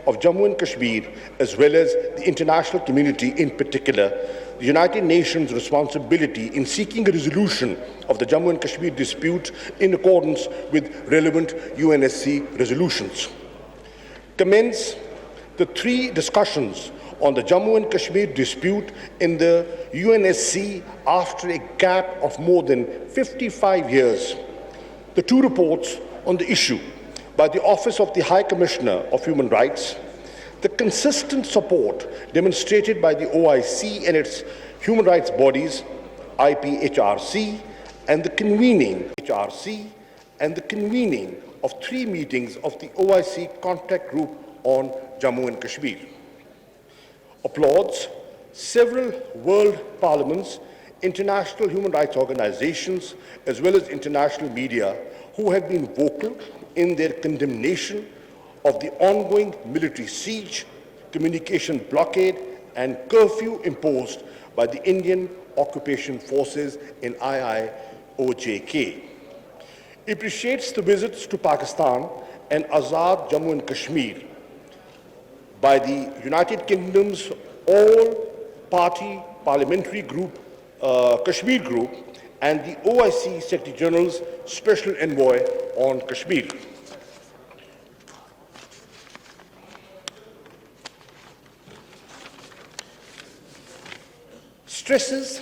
of Jammu and Kashmir, as well as the international community in particular, the United Nations' responsibility in seeking a resolution of the Jammu and Kashmir dispute in accordance with relevant UNSC resolutions. Commence the 3 discussions on the Jammu and Kashmir dispute in the UNSC after a gap of more than 55 years. The 2 reports on the issue by the Office of the High Commissioner of Human Rights, the consistent support demonstrated by the OIC and its human rights bodies, IPHRC, and the convening of 3 meetings of the OIC Contact Group on Jammu and Kashmir. Applauds several world parliaments, international human rights organizations, as well as international media who have been vocal in their condemnation of the ongoing military siege, communication blockade, and curfew imposed by the Indian occupation forces in IIOJK. It appreciates the visits to Pakistan and Azad Jammu and Kashmir by the United Kingdom's all-party parliamentary group, Kashmir Group, and the OIC Secretary General's Special Envoy on Kashmir. Stresses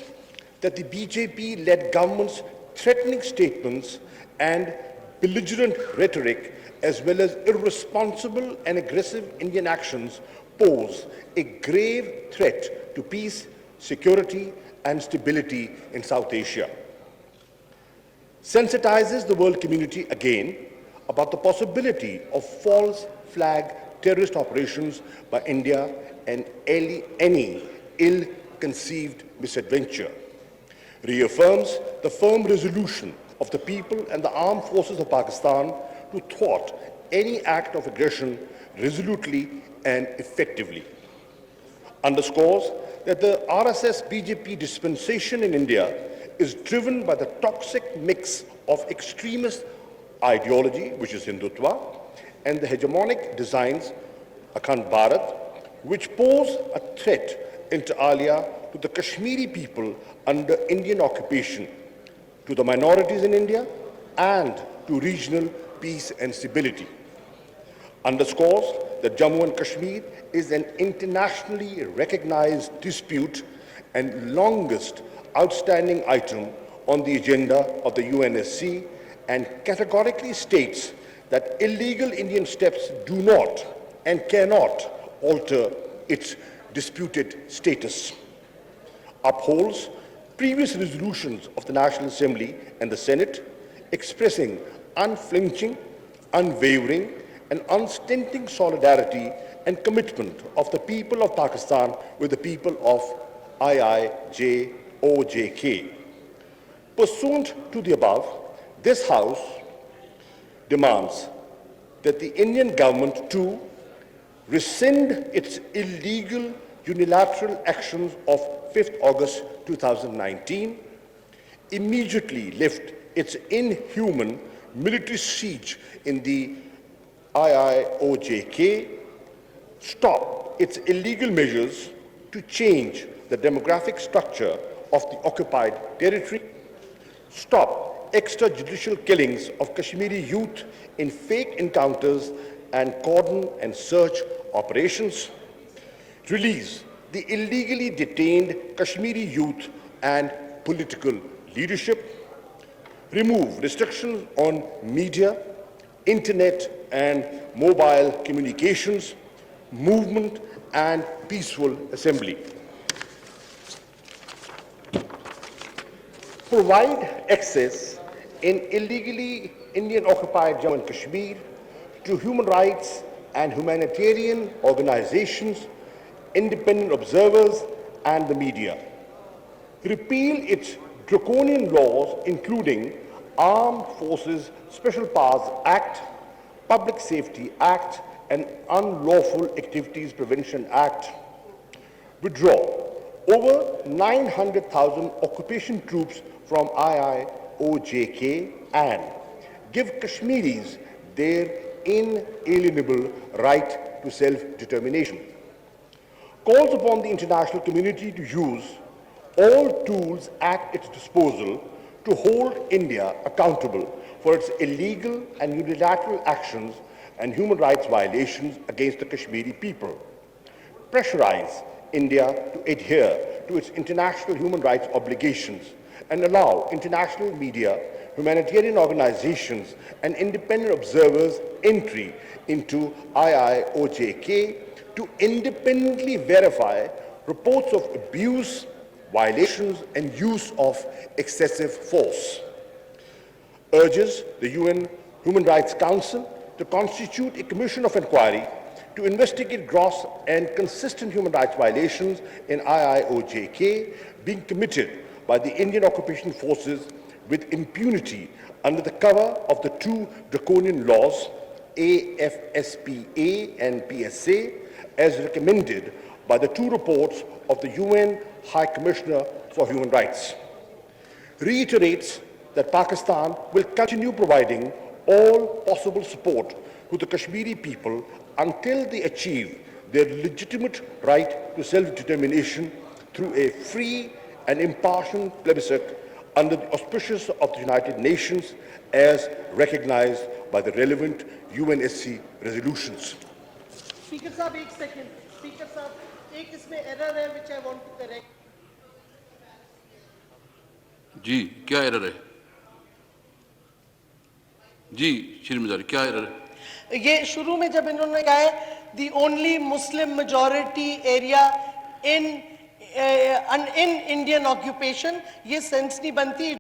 that the BJP-led government's threatening statements and belligerent rhetoric, as well as irresponsible and aggressive Indian actions, pose a grave threat to peace, security, and stability in South Asia. Sensitizes the world community again about the possibility of false flag terrorist operations by India and any ill-conceived misadventure. Reaffirms the firm resolution of the people and the armed forces of Pakistan to thwart any act of aggression resolutely and effectively. Underscores that the RSS-BJP dispensation in India is driven by the toxic mix of extremist ideology, which is Hindutva, and the hegemonic designs, Akhand Bharat, which pose a threat inter alia to the Kashmiri people under Indian occupation, to the minorities in India, and to regional peace and stability. Underscores that Jammu and Kashmir is an internationally recognized dispute and longest outstanding item on the agenda of the UNSC, and categorically states that illegal Indian steps do not and cannot alter its disputed status. Upholds previous resolutions of the National Assembly and the Senate expressing unflinching, unwavering, and unstinting solidarity and commitment of the people of Pakistan with the people of IIJOJK. Pursuant to the above, this House demands that the Indian government too rescind its illegal unilateral actions of 5th August 2019, immediately lift its inhuman military siege in the IIOJK, stop its illegal measures to change the demographic structure of the occupied territory, stop extrajudicial killings of Kashmiri youth in fake encounters and cordon and search operations, release the illegally detained Kashmiri youth and political leadership, remove restrictions on media, internet and mobile communications, movement and peaceful assembly. Provide access in illegally Indian-occupied Jammu and Kashmir to human rights and humanitarian organizations, independent observers, and the media. Repeal its draconian laws, including Armed Forces Special Powers Act, Public Safety Act, and Unlawful Activities Prevention Act. Withdraw over 900,000 occupation troops from IIOJK and give Kashmiris their inalienable right to self-determination. Calls upon the international community to use all tools at its disposal to hold India accountable for its illegal and unilateral actions and human rights violations against the Kashmiri people. Pressurize India to adhere to its international human rights obligations and allow international media, humanitarian organizations, and independent observers entry into IIOJK to independently verify reports of abuse, violations, and use of excessive force. Urges the UN Human Rights Council to constitute a commission of inquiry to investigate gross and consistent human rights violations in IIOJK being committed by the Indian occupation forces with impunity under the cover of the two draconian laws, AFSPA and PSA, as recommended by the two reports of the UN High Commissioner for Human Rights. Reiterates that Pakistan will continue providing all possible support to the Kashmiri people until they achieve their legitimate right to self-determination through a free and impartial plebiscite under the auspices of the United Nations as recognized by the relevant UNSC resolutions. Speaker Sahab, एक second. Speaker Sahab, एक इसमें error है which I want to correct. जी क्या error है? जी श्रीमती क्या error है? ये शुरू में जब इन्होंने कहा है the only Muslim majority area in Indian occupation, ये सेंस नहीं बनती.